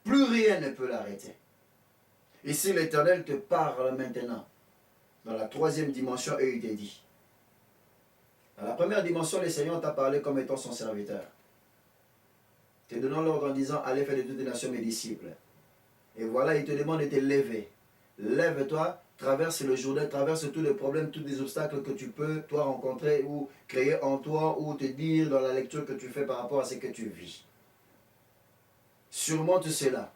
Plus rien ne peut l'arrêter. Ici, l'Éternel te parle maintenant. Dans la troisième dimension, et il te dit. Dans la première dimension, le Seigneur t'a parlé comme étant son serviteur. Te donnant l'ordre en disant, allez faire de toutes les nations mes disciples. Et voilà, il te demande de te lever. Lève-toi, traverse le Jourdain, traverse tous les problèmes, tous les obstacles que tu peux, toi, rencontrer ou créer en toi ou te dire dans la lecture que tu fais par rapport à ce que tu vis. Surmonte cela.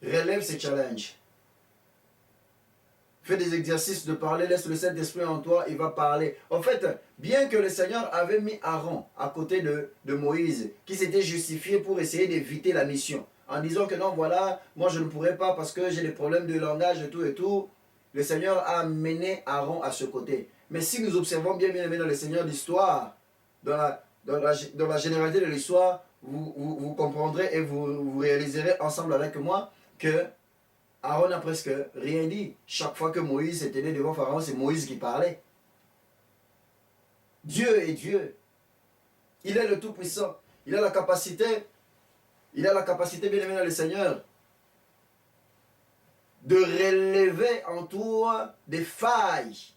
Relève ces challenges. Fais des exercices de parler, laisse le Saint-Esprit en toi, il va parler. En fait, bien que le Seigneur avait mis Aaron à côté de Moïse, qui s'était justifié pour essayer d'éviter la mission, en disant que non, voilà, moi je ne pourrais pas parce que j'ai des problèmes de langage et tout, le Seigneur a mené Aaron à ce côté. Mais si nous observons bien aimé dans le Seigneur d'histoire, dans la généralité de l'histoire, vous comprendrez et vous réaliserez ensemble avec moi que Aaron n'a presque rien dit. Chaque fois que Moïse était né devant Pharaon, c'est Moïse qui parlait. Dieu est Dieu. Il est le Tout-Puissant. Il a la capacité, bien aimé dans le Seigneur, de relever en toi des failles.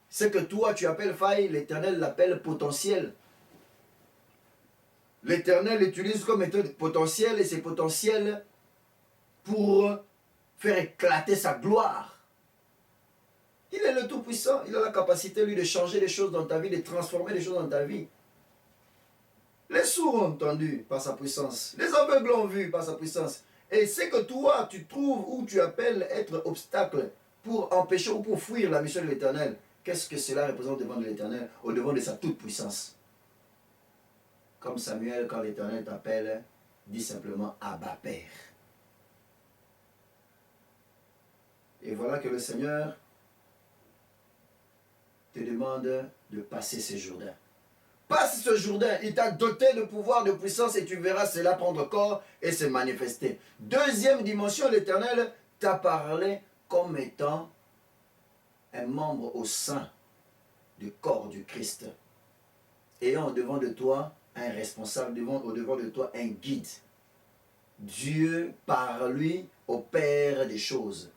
Ce que toi tu appelles faille, l'Éternel l'appelle potentiel. L'Éternel l'utilise comme méthode potentielle et c'est potentiel pour faire éclater sa gloire. Il est le Tout-Puissant. Il a la capacité, lui, de changer les choses dans ta vie, de transformer les choses dans ta vie. Les sourds ont entendu par sa puissance. Les aveugles ont vu par sa puissance. Et c'est que toi, tu trouves ou tu appelles être obstacle pour empêcher ou pour fuir la mission de l'Éternel. Qu'est-ce que cela représente devant l'Éternel, au devant de sa toute-puissance? Comme Samuel, quand l'Éternel t'appelle, dis simplement Abba Père. Et voilà que le Seigneur te demande de passer ce Jourdain. Passe ce Jourdain, il t'a doté de pouvoir, de puissance et tu verras cela prendre corps et se manifester. Deuxième dimension, l'Éternel t'a parlé comme étant un membre au sein du corps du Christ. Ayant au devant de toi un responsable, au devant de toi un guide. Dieu, par lui, opère des choses.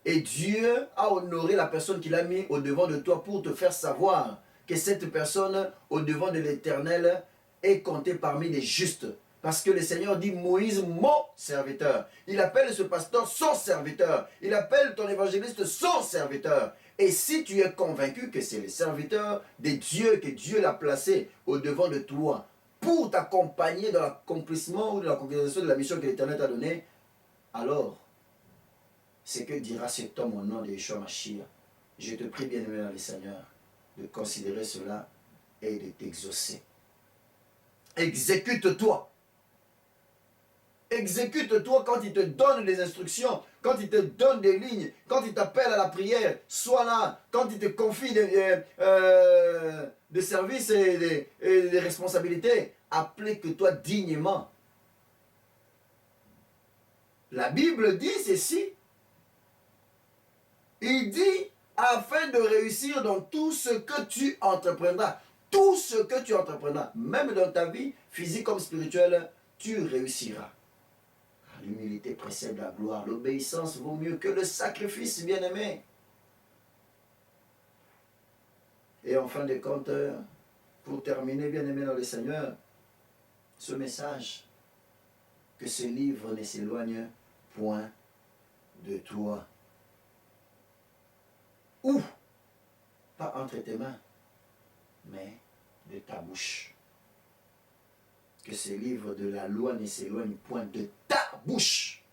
Et Dieu a honoré la personne qu'il a mis au devant de toi pour te faire savoir que cette personne au devant de l'Éternel est comptée parmi les justes. Parce que le Seigneur dit Moïse, mon serviteur. Il appelle ce pasteur son serviteur. Il appelle ton évangéliste son serviteur. Et si tu es convaincu que c'est le serviteur de Dieu, que Dieu l'a placé au devant de toi pour t'accompagner dans l'accomplissement ou dans la concrétisation de la mission que l'Éternel t'a donnée, alors c'est que dira cet homme au nom de Yeshua Mashiach. Je te prie, bien-aimé dans le Seigneur, de considérer cela et de t'exaucer. Exécute-toi. Exécute-toi quand il te donne des instructions, quand il te donne des lignes, quand il t'appelle à la prière. Sois là, quand il te confie des services et des responsabilités. Applique-toi dignement. La Bible dit ceci. Il dit, afin de réussir dans tout ce que tu entreprendras. Tout ce que tu entreprendras, même dans ta vie physique comme spirituelle, tu réussiras. L'humilité précède la gloire. L'obéissance vaut mieux que le sacrifice, bien-aimé. Et en fin de compte, pour terminer, bien-aimé dans le Seigneur, ce message, que ce livre ne s'éloigne point de toi. Ou, pas entre tes mains, mais de ta bouche. Que ce livre de la loi ne s'éloigne point de ta bouche.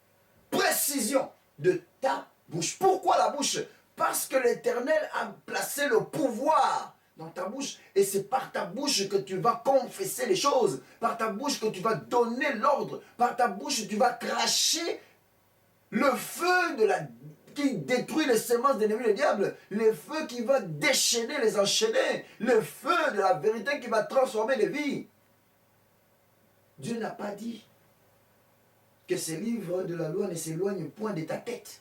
Précision, de ta bouche. Pourquoi la bouche? Parce que l'Éternel a placé le pouvoir dans ta bouche. Et c'est par ta bouche que tu vas confesser les choses. Par ta bouche que tu vas donner l'ordre. Par ta bouche tu vas cracher le feu qui détruit les semences de l'ennemi, le diable, le feu qui va déchaîner, les enchaîner, le feu de la vérité qui va transformer les vies. Dieu n'a pas dit que ce livre de la loi ne s'éloigne point de ta tête.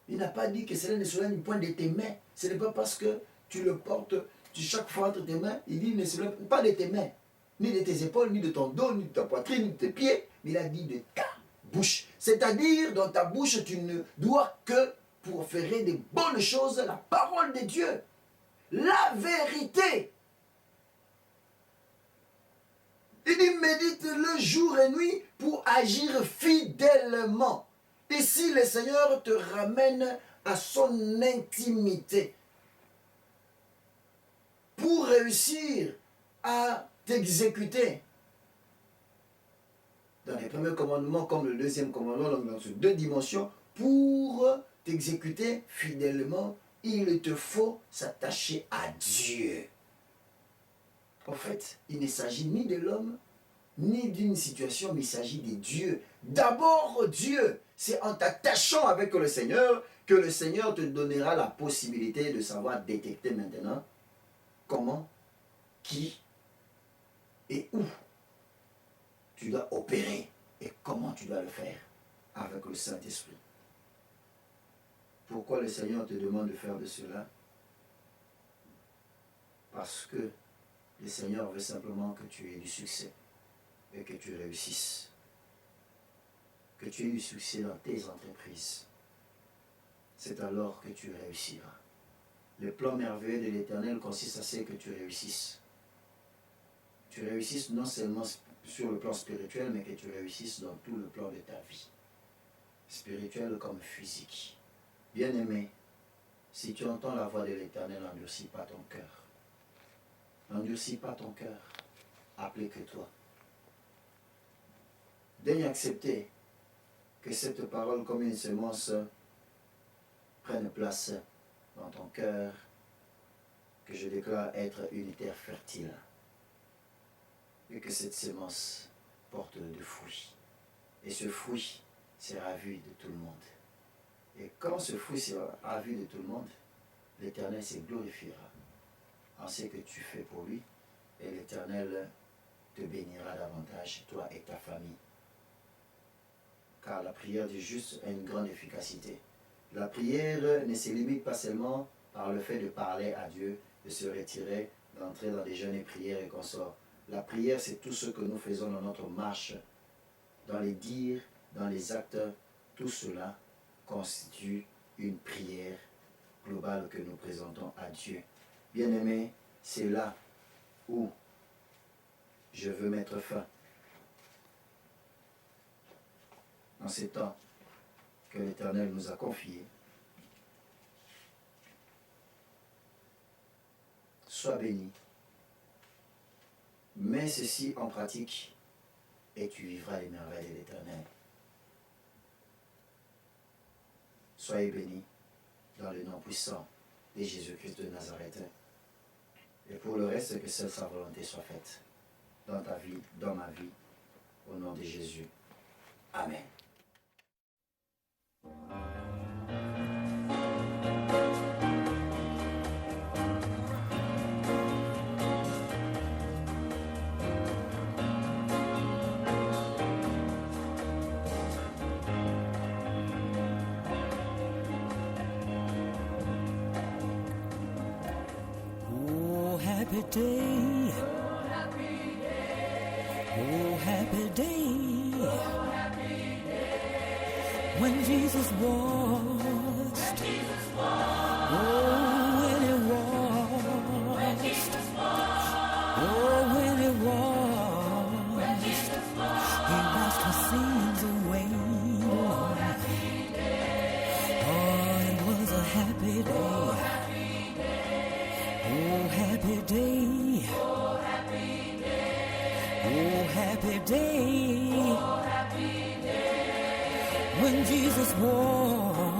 Il n'a pas dit que cela ne s'éloigne point de tes mains. Ce n'est pas parce que tu le portes chaque fois entre tes mains, il dit ne s'éloigne pas de tes mains. ni de tes épaules, ni de ton dos, ni de ta poitrine, ni de tes pieds, mais il a dit de ta bouche. C'est-à-dire, dans ta bouche, tu ne dois que proférer des bonnes choses, la parole de Dieu, la vérité. Il dit, médite-le jour et nuit pour agir fidèlement. Ici, le Seigneur te ramène à son intimité pour réussir à t'exécuter. Dans les premiers commandements, comme le deuxième commandement, donc dans ces deux dimensions, pour t'exécuter fidèlement, il te faut s'attacher à Dieu. En fait, il ne s'agit ni de l'homme, ni d'une situation, mais il s'agit de Dieu. D'abord Dieu. C'est en t'attachant avec le Seigneur que le Seigneur te donnera la possibilité de savoir détecter maintenant comment, qui et où tu dois opérer et comment tu dois le faire avec le Saint-Esprit. Pourquoi le Seigneur te demande de faire de cela? Parce que le Seigneur veut simplement que tu aies du succès et que tu réussisses. Que tu aies du succès dans tes entreprises. C'est alors que tu réussiras. Le plan merveilleux de l'Éternel consiste à ce que tu réussisses. Tu réussisses non seulement sur le plan spirituel, mais que tu réussisses dans tout le plan de ta vie. Spirituel comme physique. Bien-aimé, si tu entends la voix de l'Éternel, n'endurcis pas ton cœur. N'endurcis pas ton cœur. Applique-toi. Daigne accepter que cette parole comme une semence prenne place dans ton cœur, que je déclare être une terre fertile, et que cette semence porte de fruits. Et ce fruit sera vu de tout le monde. Et quand ce fruit sera vu de tout le monde, l'Éternel se glorifiera en ce que tu fais pour lui, et l'Éternel te bénira davantage, toi et ta famille. Car la prière du juste a une grande efficacité. La prière ne se limite pas seulement par le fait de parler à Dieu, de se retirer, d'entrer dans des jeûnes et prières et consorts. La prière, c'est tout ce que nous faisons dans notre marche, dans les dires, dans les actes. Tout cela constitue une prière globale que nous présentons à Dieu. Bien-aimés, c'est là où je veux mettre fin. En ces temps que l'Éternel nous a confiés, sois béni. Mets ceci en pratique et tu vivras les merveilles de l'Éternel. Soyez bénis dans le nom puissant de Jésus-Christ de Nazareth. Et pour le reste, que seule sa volonté soit faite dans ta vie, dans ma vie, au nom de Jésus. Amen. Happy day. Oh, happy day. When Jesus washed. Oh, when he washed. Oh, when he washed. He washed my sins away. Oh, it was a happy day. Oh, happy day. Oh, happy day. Oh, happy day. Oh, happy day. When Jesus walked.